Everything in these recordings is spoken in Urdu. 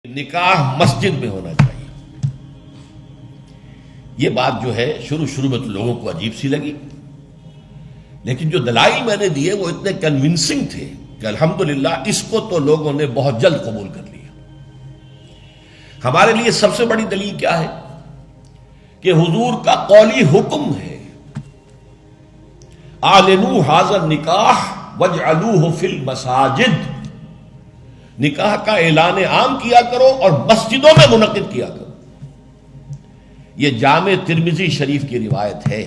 نکاح مسجد میں ہونا چاہیے۔ یہ بات جو ہے شروع میں تو لوگوں کو عجیب سی لگی، لیکن جو دلائل میں نے دیے وہ اتنے کنونسنگ تھے کہ الحمدللہ اس کو تو لوگوں نے بہت جلد قبول کر لیا۔ ہمارے لیے سب سے بڑی دلیل کیا ہے کہ حضور کا قولی حکم ہے، اعلنوا ھذا النکاح واجعلوہ فی المساجد، نکاح کا اعلان عام کیا کرو اور مسجدوں میں منعقد کیا کرو۔ یہ جامع ترمذی شریف کی روایت ہے،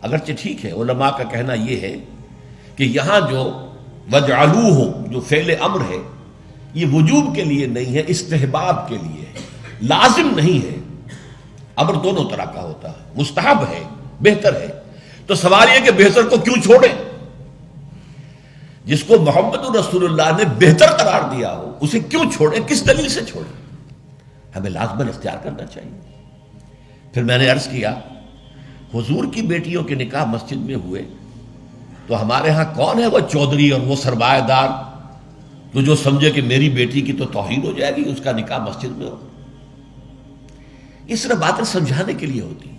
اگرچہ ٹھیک ہے علماء کا کہنا یہ ہے کہ یہاں جو وجعلوہ جو فعل امر ہے یہ وجوب کے لیے نہیں ہے، استحباب کے لیے ہے، لازم نہیں ہے۔ امر دونوں طرح کا ہوتا ہے، مستحب ہے، بہتر ہے۔ تو سوال یہ کہ بہتر کو کیوں چھوڑیں؟ جس کو محمد رسول اللہ نے بہتر قرار دیا ہو اسے کیوں چھوڑیں؟ کس دلیل سے چھوڑیں؟ ہمیں لازماً اختیار کرنا چاہیے۔ پھر میں نے عرض کیا حضور کی بیٹیوں کے نکاح مسجد میں ہوئے تو ہمارے ہاں کون ہے وہ چودھری اور وہ سرمایہ دار تو جو سمجھے کہ میری بیٹی کی تو توہین ہو جائے گی اس کا نکاح مسجد میں ہو؟ اس طرح باتیں سمجھانے کے لیے ہوتی۔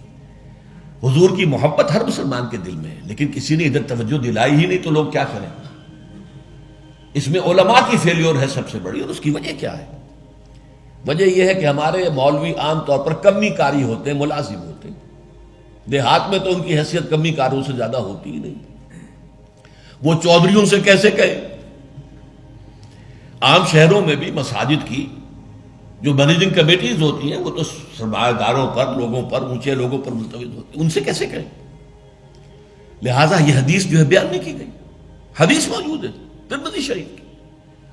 حضور کی محبت ہر مسلمان کے دل میں ہے، لیکن کسی نے ادھر توجہ دلائی ہی نہیں تو لوگ کیا کریں؟ اس میں علماء کی فیلیور ہے سب سے بڑی، اور اس کی وجہ کیا ہے؟ وجہ یہ ہے کہ ہمارے مولوی عام طور پر کمی کاری ہوتے ہیں، ملازم ہوتے ہیں۔ دیہات میں تو ان کی حیثیت کمی کاروں سے زیادہ ہوتی ہی نہیں، وہ چودھریوں سے کیسے کہے؟ عام شہروں میں بھی مساجد کی جو مینیجنگ کمیٹیز ہوتی ہیں وہ تو سرمایہ داروں پر، لوگوں پر، اونچے لوگوں پر ملتوی ہوتی ہیں، ان سے کیسے کہیں؟ لہٰذا یہ حدیث جو ہے بیان نہیں کی گئی، حدیث موجود ہے ترمذی شریف کی،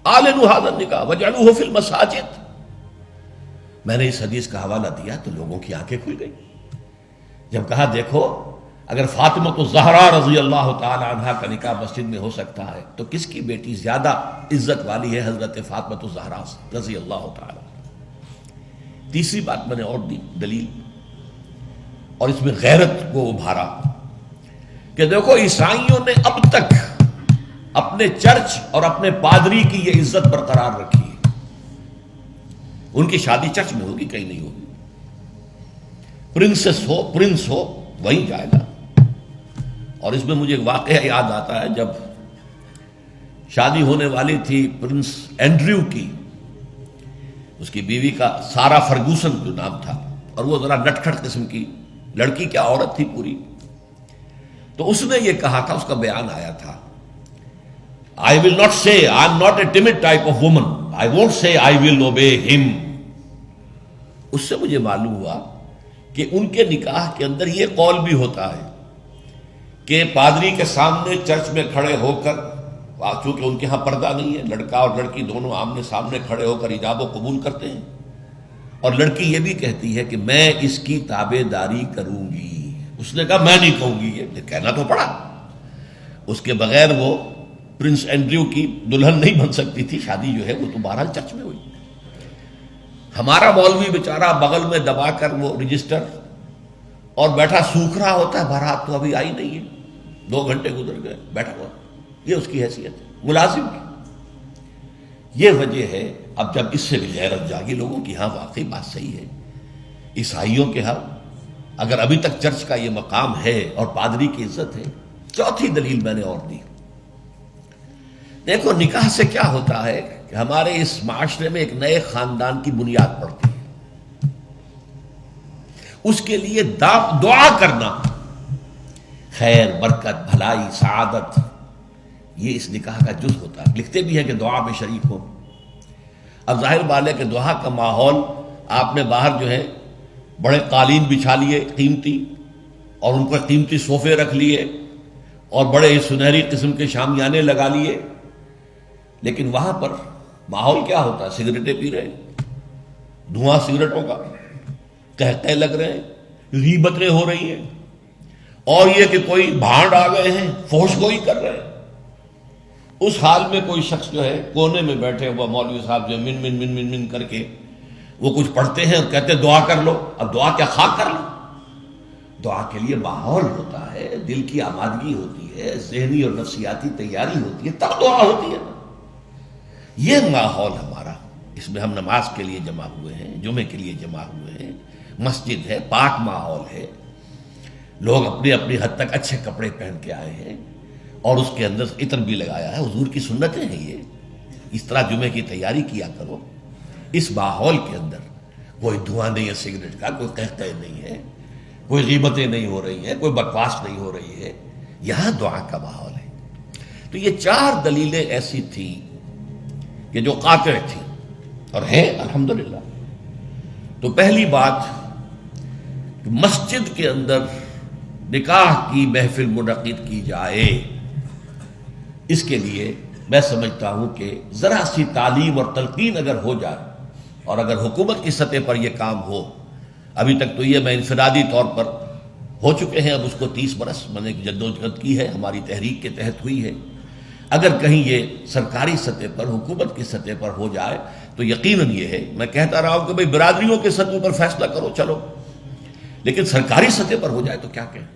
اعلنوا ھذا النکاح واجعلوہ فی المساجد۔ میں نے اس حدیث کا حوالہ دیا تو لوگوں کی آنکھیں کھل گئی۔ جب کہا دیکھو اگر فاطمہ الزہرا رضی اللہ تعالی عنہا کا نکاح مسجد میں ہو سکتا ہے تو کس کی بیٹی زیادہ عزت والی ہے حضرت فاطمہ الزہرا رضی اللہ تعالی۔ تیسری بات میں نے اور دی دلیل، اور اس میں غیرت کو ابھارا کہ دیکھو عیسائیوں نے اب تک اپنے چرچ اور اپنے پادری کی یہ عزت برقرار رکھی ہے۔ ان کی شادی چرچ میں ہوگی، کہیں نہیں ہوگی۔ پرنس ہو وہیں جائے گا۔ اور اس میں مجھے ایک واقعہ یاد آتا ہے، جب شادی ہونے والی تھی پرنس اینڈریو کی، اس کی بیوی کا سارا فرگوسن جو نام تھا، اور وہ ذرا نٹکھٹ قسم کی لڑکی، کیا عورت تھی پوری، تو اس نے یہ کہا تھا، اس کا بیان آیا تھا، I will not say, I am not a timid type of woman. I won't say I will obey him. اس سے مجھے معلوم ہوا کہ ان کے نکاح کے اندر یہ قول بھی ہوتا ہے کہ پادری کے سامنے چرچ میں کھڑے ہو کر، چونکہ ان کے ہاں پردہ نہیں ہے، لڑکا اور لڑکی دونوں آمنے سامنے کھڑے ہو کر ایجاب و قبول کرتے ہیں، اور لڑکی یہ بھی کہتی ہے کہ میں اس کی تابع داری کروں گی۔ اس نے کہا میں نہیں کہوں گی، یہ کہنا تو پڑا، اس کے بغیر وہ پرنس اینڈریو کی دلہن نہیں بن سکتی تھی۔ شادی جو ہے وہ تو بہرحال چرچ میں ہوئی۔ ہمارا مولوی بیچارہ بغل میں دبا کر وہ رجسٹر اور بیٹھا سوکھ رہا ہوتا ہے، بھرات تو ابھی آئی نہیں ہے، 2 گھنٹے گزر گئے، بیٹھا ہوا۔ یہ اس کی حیثیت ہے ملازم کی۔ یہ وجہ ہے اب جب اس سے بھی غیرت جاگی لوگوں کی، ہاں واقعی بات صحیح ہے، عیسائیوں کے ہاں اگر ابھی تک چرچ کا یہ مقام ہے اور پادری کی عزت ہے۔ چوتھی دلیل میں نے اور دی، دیکھو نکاح سے کیا ہوتا ہے کہ ہمارے اس معاشرے میں ایک نئے خاندان کی بنیاد پڑتی ہے، اس کے لیے دعا کرنا، خیر، برکت، بھلائی، سعادت، یہ اس نکاح کا جز ہوتا ہے۔ لکھتے بھی ہیں کہ دعا میں شریک ہو۔ اب ظاہر بات ہے کہ دعا کا ماحول آپ نے باہر جو ہے بڑے قالین بچھا لیے قیمتی، اور ان پر قیمتی صوفے رکھ لیے، اور بڑے سنہری قسم کے شامیانے لگا لیے، لیکن وہاں پر ماحول کیا ہوتا ہے؟ سگریٹیں پی رہے ہیں، دھواں سگریٹوں کا، قہقہے لگ رہے ہیں، غیبتیں ہو رہی ہیں، اور یہ کہ کوئی بھانڈ آ گئے ہیں، فحش گوئی کر رہے ہیں۔ اس حال میں کوئی شخص جو ہے کونے میں بیٹھے ہوا مولوی صاحب جو من من من من من کر کے وہ کچھ پڑھتے ہیں اور کہتے ہیں دعا کر لو۔ اب دعا کیا خاک کر لو؟ دعا کے لیے ماحول ہوتا ہے، دل کی آمادگی ہوتی ہے، ذہنی اور نفسیاتی تیاری ہوتی ہے، تب دعا ہوتی ہے۔ یہ ماحول ہمارا اس میں ہم نماز کے لیے جمع ہوئے ہیں، جمعے کے لیے جمع ہوئے ہیں، مسجد ہے، پاک ماحول ہے، لوگ اپنی اپنی حد تک اچھے کپڑے پہن کے آئے ہیں، اور اس کے اندر عطر بھی لگایا ہے، حضور کی سنتیں ہیں یہ، اس طرح جمعے کی تیاری کیا کرو۔ اس ماحول کے اندر کوئی دھواں نہیں ہے سگریٹ کا، کوئی قہقہ نہیں ہے، کوئی غیبتیں نہیں ہو رہی ہیں، کوئی بکواس نہیں ہو رہی ہے، یہاں دعا کا ماحول ہے۔ تو یہ 4 دلیلیں ایسی تھیں کہ جو قاطع تھیں اور ہیں الحمدللہ۔ تو پہلی بات کہ مسجد کے اندر نکاح کی محفل منعقد کی جائے، اس کے لیے میں سمجھتا ہوں کہ ذرا سی تعلیم اور تلقین اگر ہو جائے، اور اگر حکومت کی سطح پر یہ کام ہو، ابھی تک تو یہ میں انفرادی طور پر ہو چکے ہیں، اب اس کو 30 برس میں نے جدوجہد کی ہے، ہماری تحریک کے تحت ہوئی ہے، اگر کہیں یہ سرکاری سطح پر، حکومت کی سطح پر ہو جائے تو یقیناً یہ ہے، میں کہتا رہا ہوں کہ بھئی برادریوں کے سطح پر فیصلہ کرو چلو، لیکن سرکاری سطح پر ہو جائے تو کیا کہیں۔